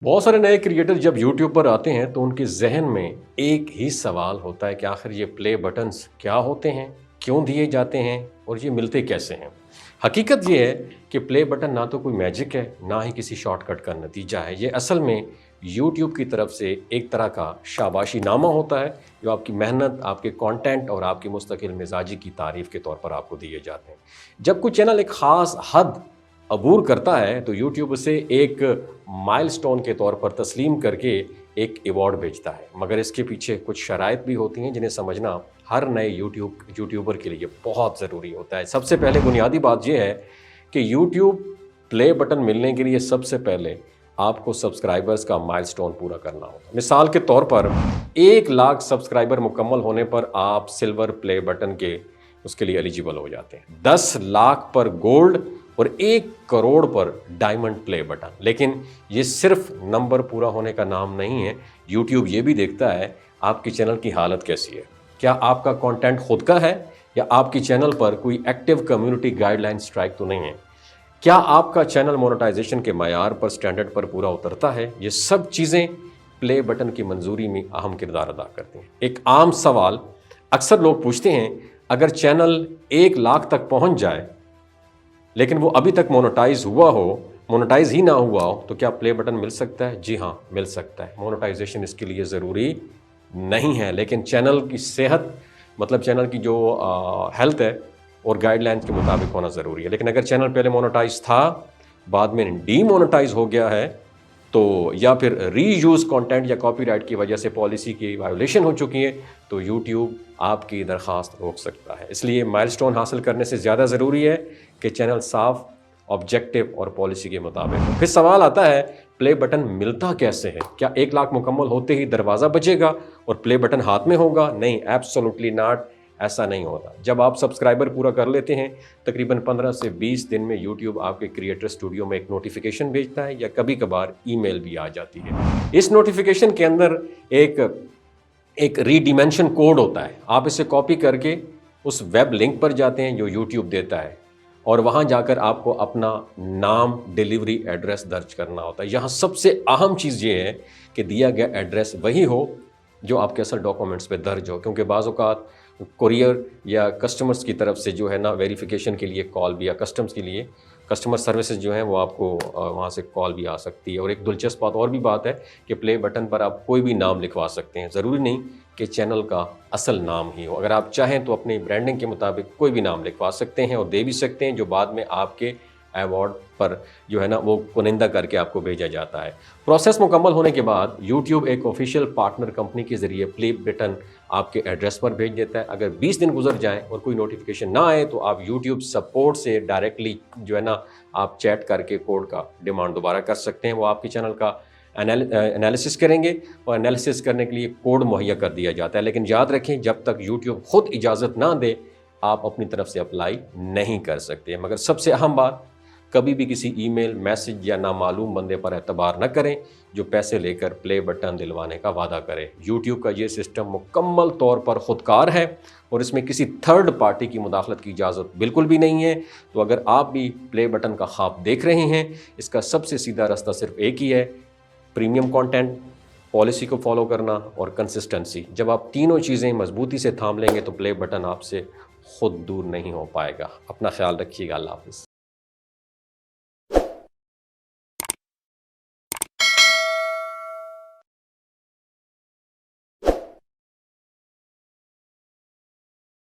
बहुत सारे नए क्रिएटर जब यूट्यूब पर आते हैं तो उनके जहन में एक ही सवाल होता है कि आखिर ये प्ले बटन्स क्या होते हैं, क्यों दिए जाते हैं और ये मिलते कैसे हैं। हकीकत ये है कि प्ले बटन ना तो कोई मैजिक है, ना ही किसी शॉर्टकट का नतीजा है। ये असल में यूट्यूब की तरफ से एक तरह का शाबाशी नामा होता है जो आपकी मेहनत, आपके कंटेंट और आपकी मुस्तकिल मिजाजी की तारीफ के तौर पर आपको दिए जाते हैं। जब कोई चैनल एक ख़ास हद अबूर करता है तो यूट्यूब उसे एक माइलस्टोन के तौर पर तस्लीम करके एक अवार्ड भेजता है, मगर इसके पीछे कुछ शराइत भी होती हैं जिन्हें समझना हर नए यूट्यूबर के लिए बहुत ज़रूरी होता है। सबसे पहले बुनियादी बात यह है कि यूट्यूब प्ले बटन मिलने के लिए सबसे पहले आपको सब्सक्राइबर्स का माइलस्टोन पूरा करना होगा। मिसाल के तौर पर 1 लाख सब्सक्राइबर मुकम्मल होने पर आप सिल्वर प्ले बटन के उसके लिए एलिजिबल हो जाते हैं। 10 लाख पर गोल्ड और 1 करोड़ पर डायमंड प्ले बटन। लेकिन ये सिर्फ नंबर पूरा होने का नाम नहीं है। यूट्यूब ये भी देखता है आपकी चैनल की हालत कैसी है। क्या आपका कंटेंट खुद का है या आपकी चैनल पर कोई एक्टिव कम्युनिटी गाइडलाइन स्ट्राइक तो नहीं है। क्या आपका चैनल मोनेटाइजेशन के मायार पर, स्टैंडर्ड पर पूरा उतरता है। ये सब चीज़ें प्ले बटन की मंजूरी में अहम किरदार अदा करती हैं। एक आम सवाल अक्सर लोग पूछते हैं, अगर चैनल 1 लाख तक पहुंच जाए लेकिन वो अभी तक मोनेटाइज ही ना हुआ हो तो क्या प्ले बटन मिल सकता है। जी हाँ, मिल सकता है। मोनेटाइजेशन इसके लिए ज़रूरी नहीं है, लेकिन चैनल की सेहत, मतलब चैनल की जो हेल्थ है और गाइडलाइंस के मुताबिक होना ज़रूरी है। लेकिन अगर चैनल पहले मोनेटाइज था, बाद में डीमोनेटाइज हो गया है, तो या फिर रीयूज़ कंटेंट या कॉपीराइट की वजह से पॉलिसी की वायोलेशन हो चुकी है, तो यूट्यूब आपकी दरख्वास्त रोक सकता है। इसलिए माइलस्टोन हासिल करने से ज़्यादा ज़रूरी है कि चैनल साफ, ऑब्जेक्टिव और पॉलिसी के मुताबिक हो। फिर सवाल आता है, प्ले बटन मिलता कैसे है। क्या 1 लाख मुकम्मल होते ही दरवाज़ा बजेगा और प्ले बटन हाथ में होगा। नहीं, एब्सोल्युटली नॉट। ऐसा नहीं होता। जब आप सब्सक्राइबर पूरा कर लेते हैं, तकरीबन 15 से 20 दिन में यूट्यूब आपके क्रिएटर स्टूडियो में एक नोटिफिकेशन भेजता है या कभी कभार ईमेल भी आ जाती है। इस नोटिफिकेशन के अंदर एक रीडिमेंशन कोड होता है। आप इसे कॉपी करके उस वेब लिंक पर जाते हैं जो यूट्यूब देता है और वहाँ जाकर आपको अपना नाम, डिलीवरी एड्रेस दर्ज करना होता है। यहाँ सबसे अहम चीज़ ये है कि दिया गया एड्रेस वही हो जो आपके असल डॉक्यूमेंट्स पे दर्ज हो, क्योंकि बाज़ औक़ात कुरियर या कस्टमर्स की तरफ से जो है ना वेरिफिकेशन के लिए कॉल भी, या कस्टम्स के लिए कस्टमर सर्विसेज जो हैं वो आपको वहाँ से कॉल भी आ सकती है। और एक दिलचस्प बात है कि प्ले बटन पर आप कोई भी नाम लिखवा सकते हैं, ज़रूरी नहीं कि चैनल का असल नाम ही हो। अगर आप चाहें तो अपनी ब्रांडिंग के मुताबिक कोई भी नाम लिखवा सकते हैं और दे भी सकते हैं, जो बाद में आपके अवार्ड पर जो है ना वो कुनिंदा करके आपको भेजा जाता है। प्रोसेस मुकम्मल होने के बाद यूट्यूब एक ऑफिशियल पार्टनर कंपनी के ज़रिए प्ले बटन आपके एड्रेस पर भेज देता है। अगर 20 दिन गुजर जाएं और कोई नोटिफिकेशन ना आए तो आप यूट्यूब सपोर्ट से डायरेक्टली जो है ना आप चैट करके कोड का डिमांड दोबारा कर सकते हैं। वो आपके चैनल का एनालिसिस करेंगे और एनालिसिस करने के लिए कोड मुहैया कर दिया जाता है। लेकिन याद रखें, जब तक यूट्यूब खुद इजाज़त ना दे आप अपनी तरफ से अप्लाई नहीं कर सकते। मगर सबसे अहम बात, कभी भी किसी ईमेल, मैसेज या नामालूम बंदे पर एतबार न करें जो पैसे लेकर प्ले बटन दिलवाने का वादा करे। यूट्यूब का ये सिस्टम मुकम्मल तौर पर खुदकार है और इसमें किसी थर्ड पार्टी की मुदाखलत की इजाज़त बिल्कुल भी नहीं है। तो अगर आप भी प्ले बटन का ख्वाब देख रहे हैं, इसका सबसे सीधा रास्ता सिर्फ एक ही है, प्रीमियम कंटेंट, पॉलिसी को फॉलो करना और कंसिस्टेंसी। जब आप तीनों चीज़ें मजबूती से थाम लेंगे तो प्ले बटन आपसे खुद दूर नहीं हो पाएगा। अपना ख्याल रखिएगा। अल्लाह हाफ़िज़।